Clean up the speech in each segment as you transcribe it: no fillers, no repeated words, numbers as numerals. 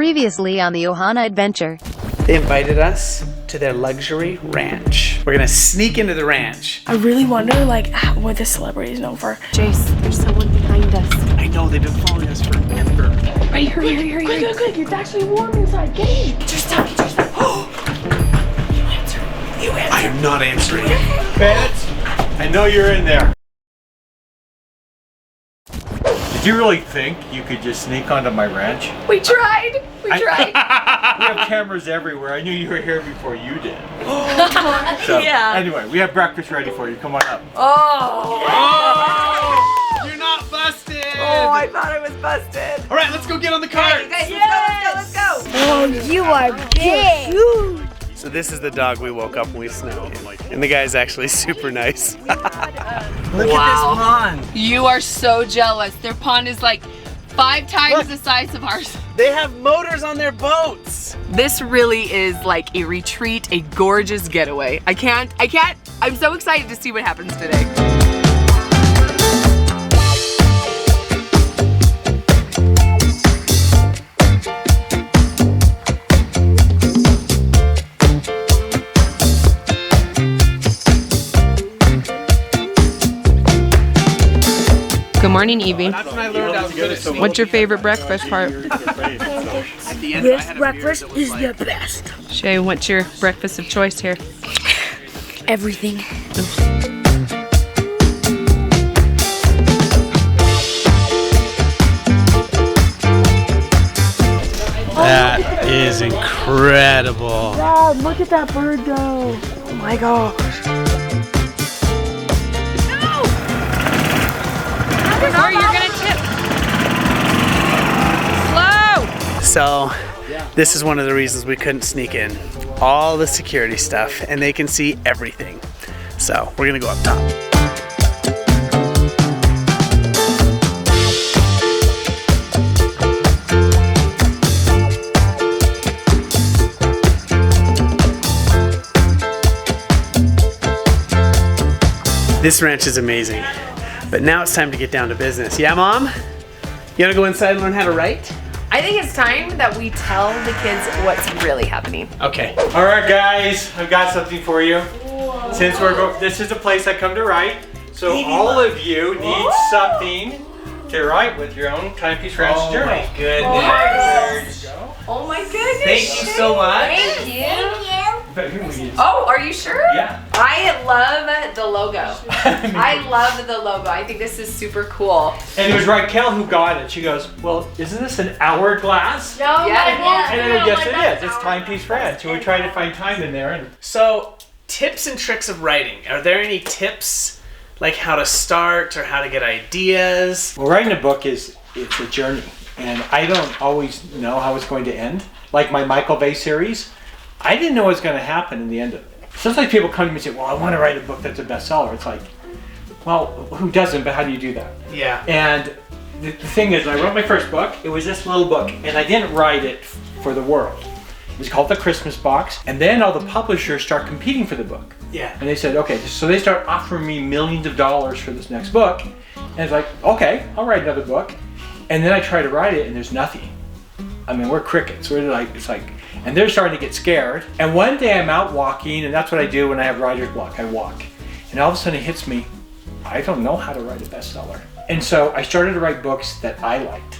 Previously on the Ohana adventure. They invited us to their luxury ranch. We're gonna sneak into the ranch. I really wonder, like, what this celebrity is known for. Jase, there's someone behind us. I know, they've been following us forever. Right, hurry. Quick. It's actually warm inside. Get in. Just tell me. You answer. I am not answering. Bandits, I know you're in there. Did you really think you could just sneak onto my ranch? We tried. We have cameras everywhere. I knew you were here before you did. So, Yeah. Anyway, we have breakfast ready for you. Come on up. Oh, You're not busted! I thought I was busted. All right, let's go get on the cart. Guys, let's go. Oh, you are big. So this is the dog we woke up when we snuck in. And the guy's actually super nice. Look at this pond. You are so jealous. Their pond is like 5 times the size of ours. They have motors on their boats. This really is like a retreat, a gorgeous getaway. I can't. I'm so excited to see what happens today. Good morning, Evie. That's when I learned I was good at swimming. What's your favorite breakfast part? This breakfast is the best. Shae, what's your breakfast of choice here? Everything. That is incredible. Wow, look at that bird go. Oh my gosh. Sorry, you're gonna tip. Slow. So, this is one of the reasons we couldn't sneak in. All the security stuff, and they can see everything. So, we're gonna go up top. This ranch is amazing. But now it's time to get down to business. Yeah, Mom? You wanna go inside and learn how to write? I think it's time that we tell the kids what's really happening. Okay. All right, guys, I've got something for you. Since this is a place I come to write, so all of you need something to write with your own timepiece ranch journal. my goodness. Oh my goodness. Thank you so much. Thank you. But here we go. Oh, are you sure? Yeah. I love the logo. I love the logo. I think this is super cool. And it was Rykel who got it. She goes, well, isn't this an hourglass? No, yeah. And then yes, it is. It's timepiece ranch. And we tried to find time in there. And So, tips and tricks of writing. Are there any tips, like how to start or how to get ideas? well, writing a book it's a journey, and I don't always know how it's going to end. Like my Michael Bay series, I didn't know what was going to happen in the end of it. Sometimes people come to me and say, well, I want to write a book that's a bestseller. It's like, well, who doesn't, but how do you do that? Yeah. And the thing is, when I wrote my first book, it was this little book, and I didn't write it for the world. It was called The Christmas Box, and then all the publishers start competing for the book. Yeah. And they said, okay, so they start offering me millions of dollars for this next book. And it's like, okay, I'll write another book. And then I try to write it and there's nothing. I mean, we're crickets. We're like, it's like, and they're starting to get scared. And one day I'm out walking, and that's what I do when I have writer's block. I walk. And all of a sudden it hits me, I don't know how to write a bestseller. And so I started to write books that I liked.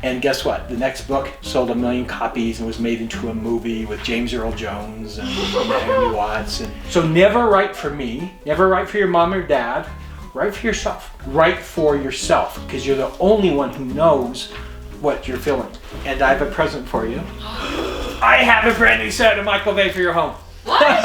And guess what? The next book sold 1 million copies and was made into a movie with James Earl Jones and Naomi Watts. And so never write for me, never write for your mom or dad, write for yourself. Write for yourself, because you're the only one who knows what you're feeling. And I have a present for you. I have a brand new set of Michael Bay for your home. What? Yeah!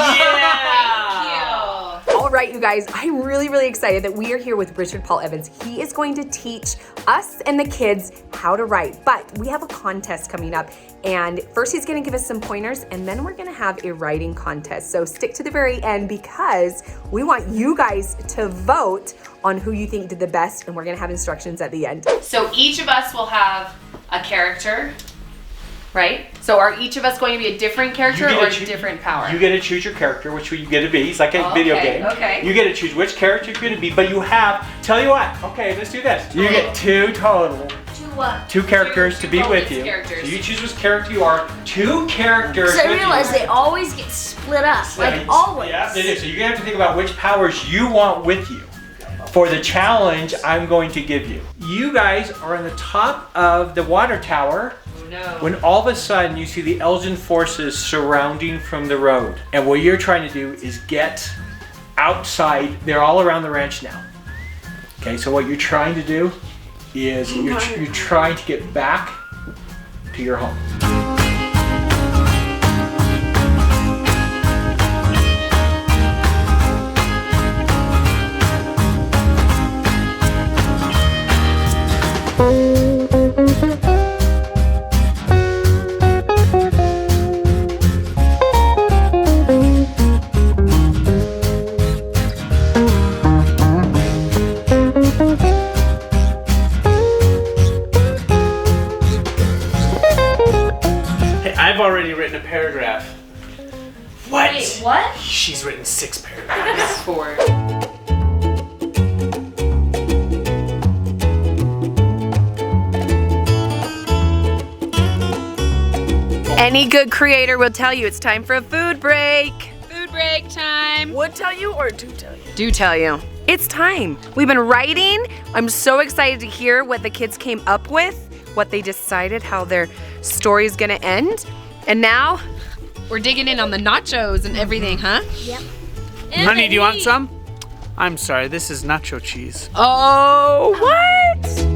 Thank you. All right, you guys, I'm really excited that we are here with Richard Paul Evans. He is going to teach us and the kids how to write, but we have a contest coming up. And first he's gonna give us some pointers, and then we're gonna have a writing contest. So stick to the very end, because we want you guys to vote on who you think did the best, and we're gonna have instructions at the end. So each of us will have a character, right? So are each of us going to be a different character or a different power? You get to choose your character, which you get to be. It's like a video game. Okay. You get to choose which character you're going to be, but you have, tell you what, okay, let's do this. You get 2 total what? 2 characters to be with bonus you. characters. So you choose which character you are. 2 characters. Because I with realize you. they always get split up, like always. Yeah, they do. So you're gonna have to think about which powers you want with you for the challenge I'm going to give you. You guys are on the top of the water tower. No. When all of a sudden you see the Elgin forces surrounding from the road. And what you're trying to do is get outside. They're all around the ranch now. Okay, so what you're trying to do is you're trying to get back to your home. I've already written a paragraph. What? Wait, what? She's written 6 paragraphs. 4. Any good creator will tell you it's time for a food break. Food break time. Would tell you or do tell you? Do tell you. It's time. We've been writing. I'm so excited to hear what the kids came up with, what they decided, how their story is gonna end. And now, We're digging in on the nachos and everything, huh? Honey, do you want some? I'm sorry, this is nacho cheese. oh, what?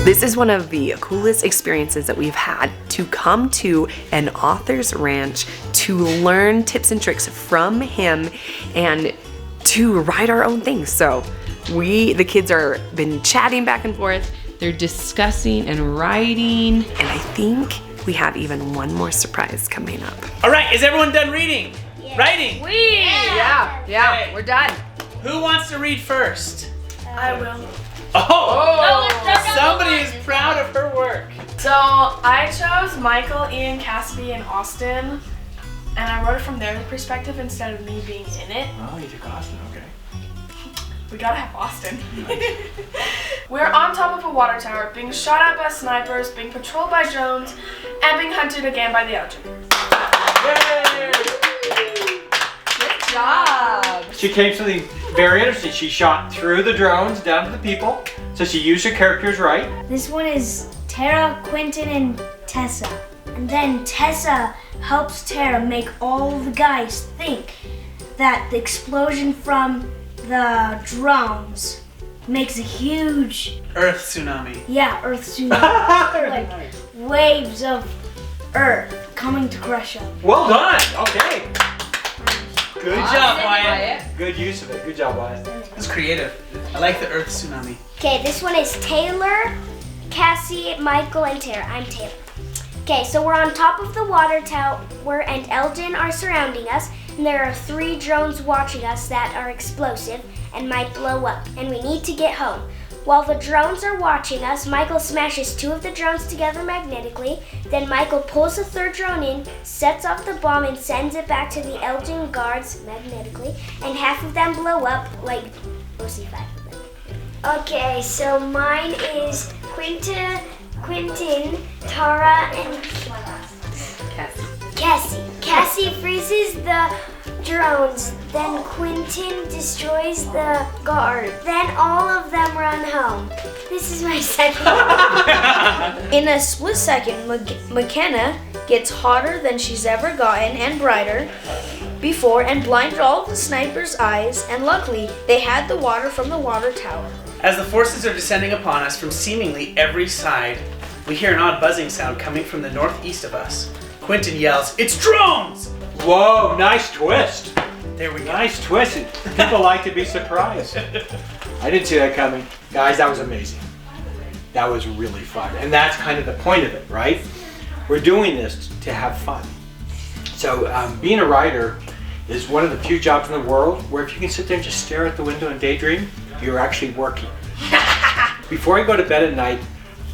This is one of the coolest experiences that we've had, to come to an author's ranch to learn tips and tricks from him and to write our own things. So the kids are been chatting back and forth. They're discussing and writing. And I think we have even one more surprise coming up. All right, is everyone done reading? Writing? Yeah, we're done. Who wants to read first? I will. Oh! Somebody is proud of her work. So I chose Michael, Ian, Cassidy, and Austin, and I wrote it from their perspective instead of me being in it. Oh, you took Austin, okay. We gotta have Austin. We're on top of a water tower, being shot at by snipers, being patrolled by drones, and being hunted again by the Elgin. Good job. She came to something very interesting. She shot through the drones down to the people. So she used her characters right. This one is Tara, Quentin, and Tessa. And then Tessa helps Tara make all the guys think that the explosion from the drones makes a huge, Earth tsunami. Earth tsunami. Like waves of Earth coming to crush them. Well done. Okay. Good job, Wyatt. Good use of it. Good job, Wyatt. That's creative. I like the Earth tsunami. Okay, this one is Taylor, Cassie, Michael, and Tara. I'm Taylor. Okay, so we're on top of the water tower and Elgin are surrounding us. And there are 3 drones watching us that are explosive and might blow up. And we need to get home. While the drones are watching us, Michael smashes 2 of the drones together magnetically. Then Michael pulls the 3rd drone in, sets off the bomb, and sends it back to the Elgin guards magnetically. And half of them blow up, like, we'll see 5 of them. Okay, so mine is Quentin, Tara, and Cassie. Cassie freezes the drones, then Quentin destroys the guard. Then all of them run home. This is my second. In a split second, McKenna gets hotter than she's ever gotten and brighter before and blinded all of the snipers' eyes, and luckily they had the water from the water tower. As the forces are descending upon us from seemingly every side, we hear an odd buzzing sound coming from the northeast of us. Quentin yells, "It's drones!" Whoa, nice twist. There we go. Nice twist. People like to be surprised. I didn't see that coming. Guys, that was amazing. That was really fun. And that's kind of the point of it, right? We're doing this to have fun. So being a writer is one of the few jobs in the world where if you can sit there and just stare at the window and daydream, you're actually working. Before I go to bed at night,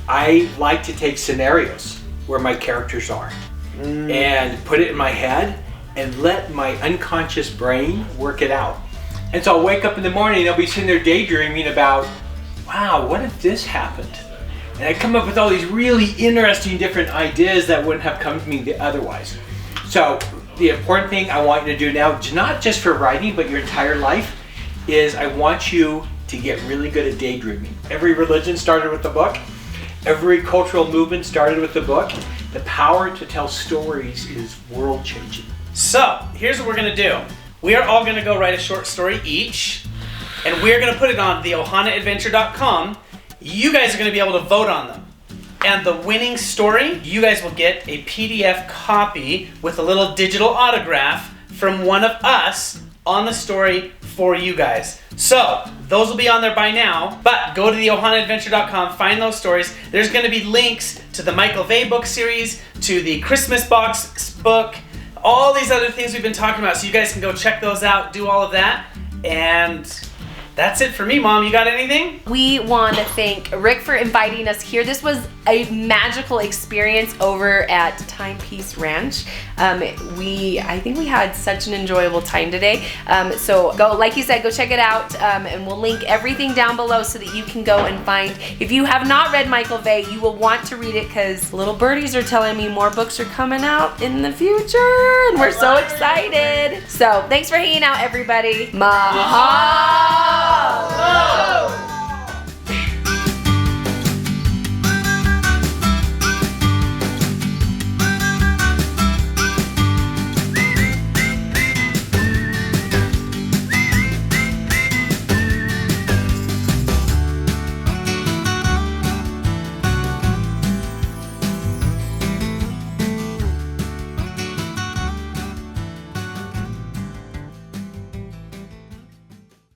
I like to take scenarios where my characters are. and put it in my head and let my unconscious brain work it out. And so I'll wake up in the morning and I'll be sitting there daydreaming about, wow, what if this happened? And I come up with all these really interesting different ideas that wouldn't have come to me otherwise. So the important thing I want you to do now, not just for writing, but your entire life, is I want you to get really good at daydreaming. Every religion started with the book. Every cultural movement started with the book. The power to tell stories is world changing. So, here's what we're gonna do. We are all gonna go write a short story each, and we're gonna put it on the ohanaadventure.com. You guys are gonna be able to vote on them. And the winning story, you guys will get a PDF copy with a little digital autograph from one of us on the story for you guys. So, those will be on there by now, but go to the ohanaadventure.com, find those stories. There's gonna be links to the Michael Evee book series, to the Christmas box book, all these other things we've been talking about, so you guys can go check those out, do all of that, and that's it for me, Mom. You got anything? We want to thank Rick for inviting us here. This was a magical experience over at Timepiece Ranch. I think we had such an enjoyable time today. So go, like you said, go check it out, and we'll link everything down below so that you can go and find. If you have not read Michael Evee, you will want to read it because little birdies are telling me more books are coming out in the future, and we're so excited. So thanks for hanging out, everybody. Mahalo!